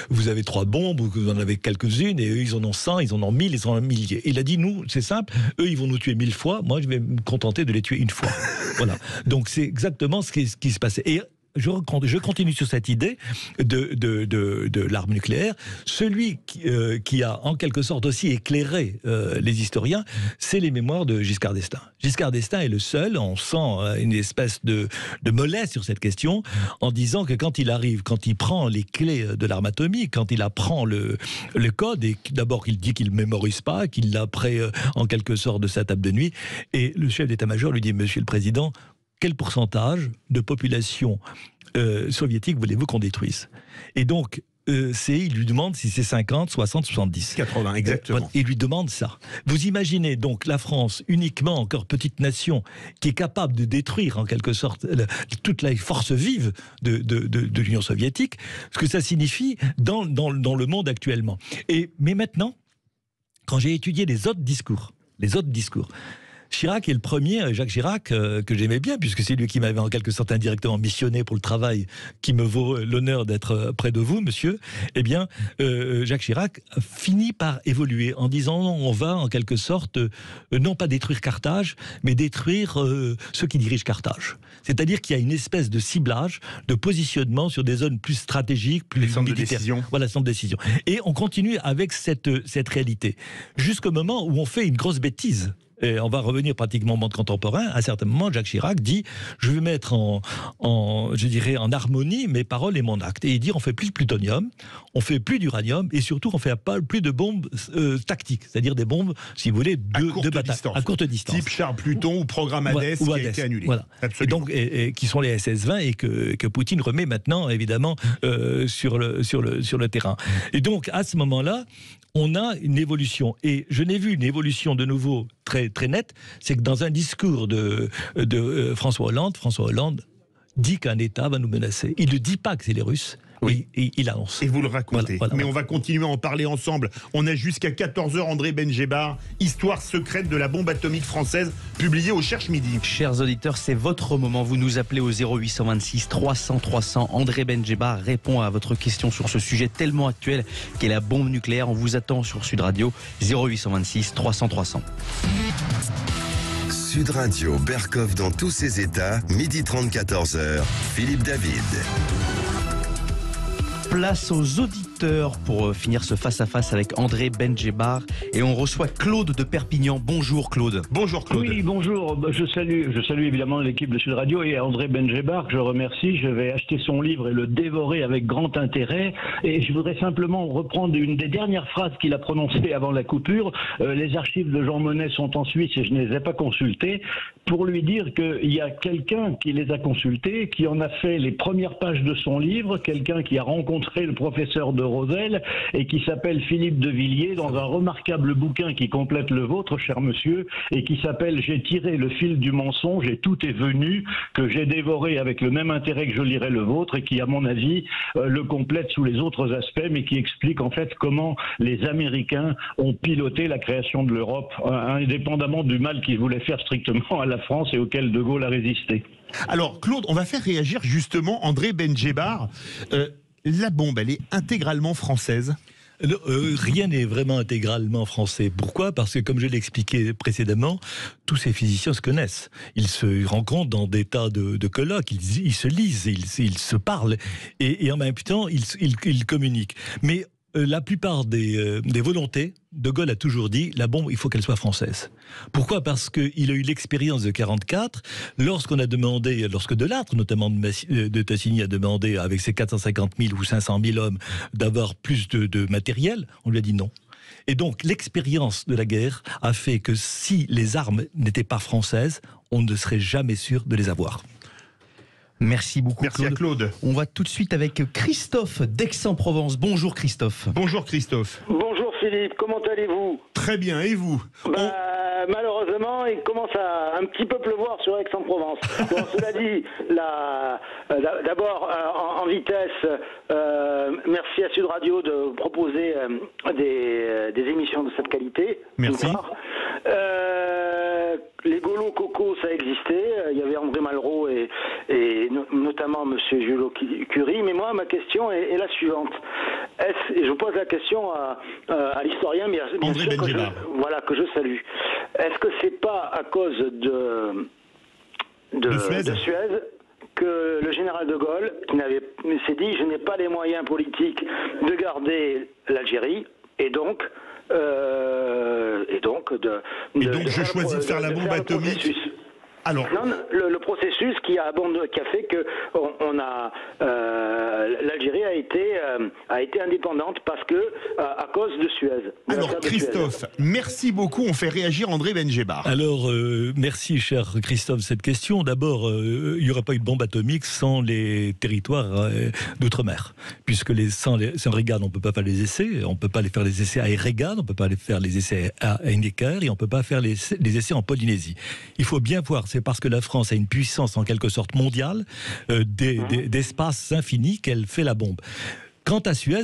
vous avez 3 bombes, vous en avez quelques-unes, et eux, ils en ont 100, ils en ont 1000, ils en ont 1 millier. Il a dit, nous, c'est simple, eux, ils vont nous tuer 1000 fois, moi, je vais me contenter de les tuer une fois. Voilà. Donc, c'est exactement ce qui se passait. Et je continue sur cette idée de l'arme nucléaire. Celui qui a en quelque sorte aussi éclairé les historiens, c'est les mémoires de Giscard d'Estaing. Giscard d'Estaing est le seul, on sent une espèce de mollesse sur cette question, en disant que quand il prend les clés de l'arme atomique, quand il apprend le code, et d'abord qu'il dit qu'il ne mémorise pas, qu'il l'a pris en quelque sorte de sa table de nuit, et le chef d'état-major lui dit, Monsieur le Président, quel pourcentage de population soviétiques voulez-vous qu'on détruise? Et donc, il lui demande si c'est 50, 60, 70. 80, exactement. Il lui demande ça. Vous imaginez donc la France, uniquement encore petite nation, qui est capable de détruire en quelque sorte toute la force vive de l'Union soviétique, ce que ça signifie dans le monde actuellement. Mais maintenant, quand j'ai étudié les autres discours, Chirac est le premier, Jacques Chirac, que j'aimais bien, puisque c'est lui qui m'avait en quelque sorte indirectement missionné pour le travail qui me vaut l'honneur d'être près de vous, monsieur. Eh bien, Jacques Chirac finit par évoluer en disant on va en quelque sorte non pas détruire Carthage, mais détruire ceux qui dirigent Carthage. C'est-à-dire qu'il y a une espèce de ciblage, de positionnement sur des zones plus stratégiques, plus militaires. De décision. Voilà, centre de décision. Et on continue avec cette réalité, jusqu'au moment où on fait une grosse bêtise. Et on va revenir pratiquement au monde contemporain. À un certain moment, Jacques Chirac dit « Je vais mettre en harmonie mes paroles et mon acte ». Et il dit « On fait plus de plutonium, on fait plus d'uranium et surtout on fait plus de bombes tactiques, c'est-à-dire des bombes, si vous voulez, de bataille à courte distance. Type char Pluton ou programme Hadès qui a été annulé. Voilà. Absolument. Et donc, qui sont les SS-20 et que Poutine remet maintenant, évidemment, sur le terrain. Et donc, à ce moment-là, on a une évolution. Et je n'ai vu une évolution de nouveau très, très nette, c'est que dans un discours de François Hollande dit qu'un État va nous menacer. Il ne dit pas que c'est les Russes. Oui. Et il annonce. Et vous le racontez. Mais on va continuer à en parler ensemble. On a jusqu'à 14h André Benjebar, Histoire secrète de la bombe atomique française, publiée au Cherche Midi. Chers auditeurs, c'est votre moment. Vous nous appelez au 0826 300 300. André Benjebar répond à votre question sur ce sujet tellement actuel qu'est la bombe nucléaire. On vous attend sur Sud Radio 0826 300 300. Sud Radio, Berkov dans tous ses états, 12h30, 14h, Philippe David. Place aux auditeurs pour finir ce face-à-face avec André Benjebar. Et on reçoit Claude de Perpignan. Bonjour Claude. Bonjour Claude. Oui, bonjour. Je salue évidemment l'équipe de Sud Radio et André Benjebar, que je remercie. Je vais acheter son livre et le dévorer avec grand intérêt. Et je voudrais simplement reprendre une des dernières phrases qu'il a prononcées avant la coupure. Les archives de Jean Monnet sont en Suisse et je ne les ai pas consultées, pour lui dire qu'il y a quelqu'un qui les a consultées, qui en a fait les premières pages de son livre, quelqu'un qui a rencontré le professeur de Roselle et qui s'appelle Philippe de Villiers, dans un remarquable bouquin qui complète le vôtre, cher monsieur, et qui s'appelle « J'ai tiré le fil du mensonge et tout est venu », que j'ai dévoré avec le même intérêt que je lirai le vôtre et qui, à mon avis, le complète sous les autres aspects, mais qui explique en fait comment les Américains ont piloté la création de l'Europe, indépendamment du mal qu'ils voulaient faire strictement à la France et auquel De Gaulle a résisté. Alors Claude, on va faire réagir justement André Benjebar. La bombe, elle est intégralement française? Rien n'est vraiment intégralement français. Pourquoi? Parce que, comme je l'ai expliqué précédemment, tous ces physiciens se connaissent. Ils se rencontrent dans des tas de colloques, ils se lisent, ils se parlent, et en même temps, ils communiquent. Mais la plupart des volontés, De Gaulle a toujours dit la bombe, il faut qu'elle soit française. Pourquoi? Parce qu'il a eu l'expérience de 1944, lorsque Delattre, notamment de Tassigny, a demandé avec ses 450 000 ou 500 000 hommes d'avoir plus de matériel, on lui a dit non. Et donc l'expérience de la guerre a fait que si les armes n'étaient pas françaises, on ne serait jamais sûr de les avoir. Merci beaucoup. Merci à Claude. On va tout de suite avec Christophe d'Aix-en-Provence. Bonjour Christophe. Bonjour Christophe. Bonjour Philippe, comment allez-vous? Très bien, et vous? Malheureusement, il commence à un petit peu pleuvoir sur Aix-en-Provence. Bon, cela dit, d'abord, en vitesse, merci à Sud Radio de proposer des émissions de cette qualité. Merci. Les Gaulois Coco, ça existait. Il y avait André Malraux et notamment Monsieur Julot Curie. Mais moi, ma question est la suivante. Et je pose la question à l'historien, bien André sûr, que je salue. Est-ce que c'est pas à cause de Suez que le général de Gaulle s'est dit je n'ai pas les moyens politiques de garder l'Algérie et donc je choisis de faire la bombe atomique. Alors, non, le processus qui a fait que l'Algérie a été indépendante parce que à cause de Suez. Alors Christophe, merci beaucoup. On fait réagir André Benjebar. Alors merci cher Christophe cette question. D'abord, il n'y aurait pas eu de bombe atomique sans les territoires d'outre-mer, puisque sans Reagan on ne peut pas faire les essais, on ne peut pas faire les essais à Reagan, on ne peut pas faire les essais à Necker et on ne peut pas faire les essais en Polynésie. Il faut bien voir, c'est parce que la France a une puissance en quelque sorte mondiale d'espace infini qu'elle fait la bombe. Quant à Suez,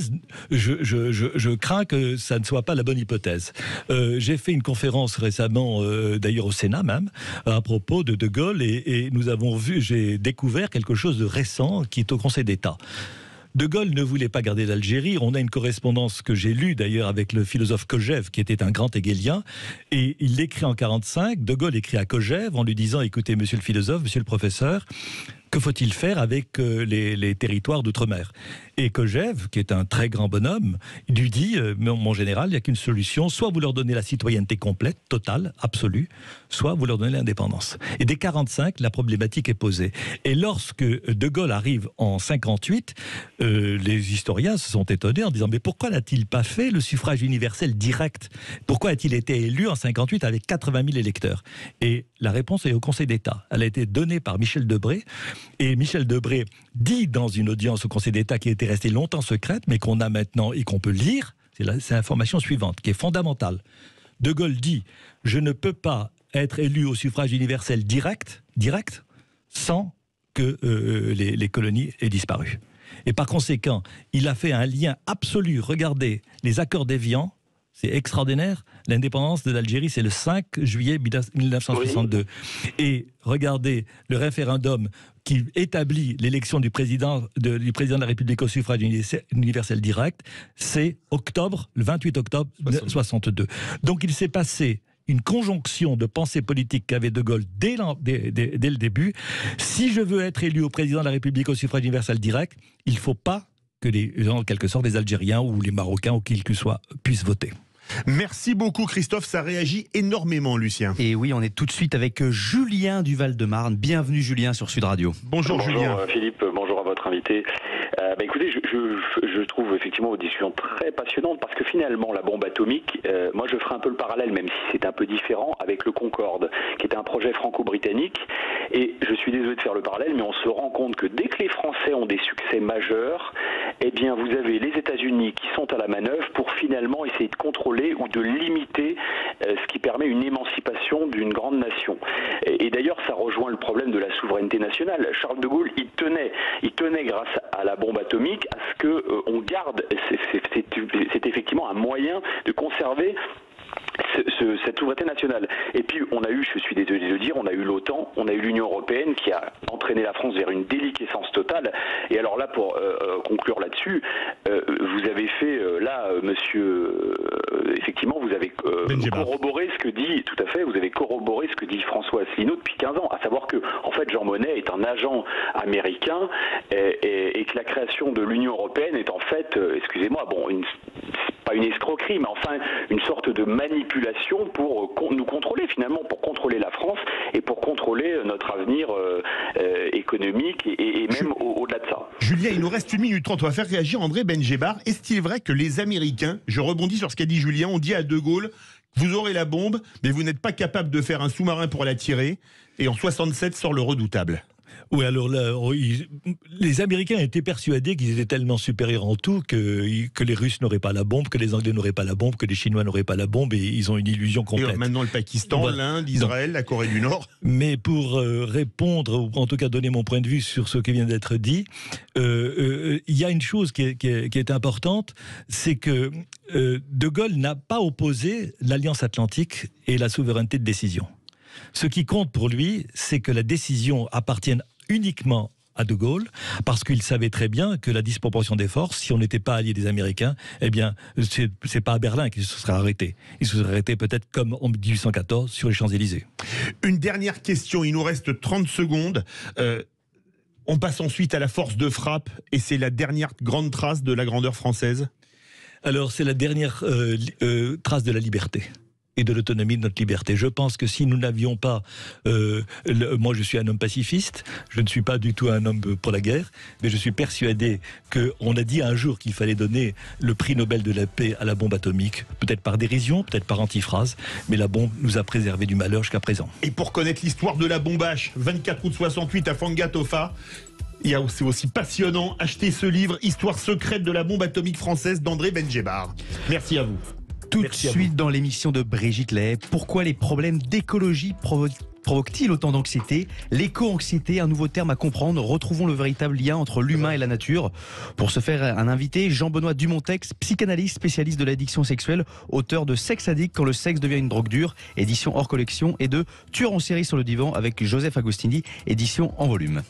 je crains que ça ne soit pas la bonne hypothèse. J'ai fait une conférence récemment, d'ailleurs au Sénat même, à propos de Gaulle, et j'ai découvert quelque chose de récent qui est au Conseil d'État. De Gaulle ne voulait pas garder l'Algérie. On a une correspondance que j'ai lue d'ailleurs avec le philosophe Kojève, qui était un grand hégélien, et il l'écrit en 1945. De Gaulle écrit à Kojève en lui disant « Écoutez, monsieur le philosophe, monsieur le professeur, que faut-il faire avec les territoires d'outre-mer » Et Kojève, qui est un très grand bonhomme, il lui dit mon général, il n'y a qu'une solution, soit vous leur donnez la citoyenneté complète, totale, absolue, soit vous leur donnez l'indépendance. Et dès 1945, la problématique est posée. Et lorsque De Gaulle arrive en 1958, les historiens se sont étonnés en disant mais pourquoi n'a-t-il pas fait le suffrage universel direct? Pourquoi a-t-il été élu en 1958 avec 80 000 électeurs? Et la réponse est au Conseil d'État. Elle a été donnée par Michel Debré. Et Michel Debré dit dans une audience au Conseil d'État qui était restée longtemps secrète, mais qu'on a maintenant et qu'on peut lire, c'est l'information suivante, qui est fondamentale. De Gaulle dit « Je ne peux pas être élu au suffrage universel direct sans que les colonies aient disparu. » Et par conséquent, il a fait un lien absolu. Regardez, les accords d'Évian, c'est extraordinaire. L'indépendance de l'Algérie, c'est le 5 juillet 1962. Oui. Et regardez, le référendum qui établit l'élection du président de la République au suffrage universel direct, c'est le 28 octobre 1962. Donc il s'est passé une conjonction de pensée politique qu'avait De Gaulle dès le début. Si je veux être élu au président de la République au suffrage universel direct, il ne faut pas que en quelque sorte les Algériens ou les Marocains ou qui qu'ils soient puissent voter. Merci beaucoup Christophe, ça réagit énormément Lucien. Et oui, on est tout de suite avec Julien du Val-de-Marne. Bienvenue Julien sur Sud Radio. Bonjour Julien. Bonjour Philippe, bonjour à votre invité. Écoutez, je trouve effectivement vos discussions très passionnantes parce que finalement la bombe atomique, moi je ferai un peu le parallèle, même si c'est un peu différent, avec le Concorde, qui est un projet franco-britannique. Et je suis désolé de faire le parallèle, mais on se rend compte que dès que les Français ont des succès majeurs, eh bien vous avez les États-Unis qui sont à la manœuvre pour finalement essayer de contrôler ou de limiter ce qui permet une émancipation d'une grande nation. Et d'ailleurs, ça rejoint le problème de la souveraineté nationale. Charles de Gaulle, il tenait grâce à la bombe atomique à ce que on garde. C'est effectivement un moyen de conserver cette souveraineté nationale. Et puis on a eu, je suis désolé de le dire, on a eu l'OTAN, on a eu l'Union européenne qui a entraîné la France vers une déliquescence totale. Et alors là, pour conclure là-dessus, vous avez fait monsieur, effectivement, vous avez corroboré ce que dit, tout à fait, vous avez corroboré ce que dit François Asselineau depuis 15 ans, à savoir que en fait Jean Monnet est un agent américain et que la création de l'Union européenne est en fait, excusez-moi, pas une escroquerie, mais enfin une sorte de manipulation pour nous contrôler finalement, pour contrôler la France et pour contrôler notre avenir économique et même au-delà de ça. Julien, il nous reste 1 minute 30, on va faire réagir André Benjebar. Est-il vrai que les Américains, je rebondis sur ce qu'a dit Julien, ont dit à De Gaulle, vous aurez la bombe, mais vous n'êtes pas capable de faire un sous-marin pour la tirer, et en 67 sort le Redoutable. Oui, alors là, les Américains étaient persuadés qu'ils étaient tellement supérieurs en tout que les Russes n'auraient pas la bombe, que les Anglais n'auraient pas la bombe, que les Chinois n'auraient pas la bombe, et ils ont une illusion complète. Et maintenant le Pakistan, l'Inde, Israël, la Corée du Nord. Mais pour répondre, ou en tout cas donner mon point de vue sur ce qui vient d'être dit, il y a une chose qui est importante, c'est que De Gaulle n'a pas opposé l'Alliance Atlantique et la souveraineté de décision. Ce qui compte pour lui, c'est que la décision appartienne uniquement à De Gaulle, parce qu'il savait très bien que la disproportion des forces, si on n'était pas allié des Américains, eh bien, c'est pas à Berlin qu'il se serait arrêté. Il se serait arrêté peut-être comme en 1814 sur les Champs-Élysées. Une dernière question, il nous reste 30 secondes. On passe ensuite à la force de frappe, et c'est la dernière grande trace de la grandeur française. Alors, c'est la dernière trace de la liberté. et de l'autonomie de notre liberté. Je pense que si nous n'avions pas... moi, je suis un homme pacifiste, je ne suis pas du tout un homme pour la guerre, mais je suis persuadé qu'on a dit un jour qu'il fallait donner le prix Nobel de la paix à la bombe atomique, peut-être par dérision, peut-être par antiphrase, mais la bombe nous a préservé du malheur jusqu'à présent. Et pour connaître l'histoire de la bombache, 24 août 68 à Fangatofa, c'est aussi passionnant. Achetez ce livre, Histoire secrète de la bombe atomique française d'André Benjebar. Merci à vous. Tout de suite dans l'émission de Brigitte Lay, pourquoi les problèmes d'écologie provoquent-ils autant d'anxiété? L'éco-anxiété, un nouveau terme à comprendre. Retrouvons le véritable lien entre l'humain et la nature. Pour ce faire, un invité, Jean-Benoît Dumontex, psychanalyste, spécialiste de l'addiction sexuelle, auteur de Sex Addict quand le sexe devient une drogue dure, édition hors collection, et de Tueur en série sur le divan avec Joseph Agostini, édition en volume.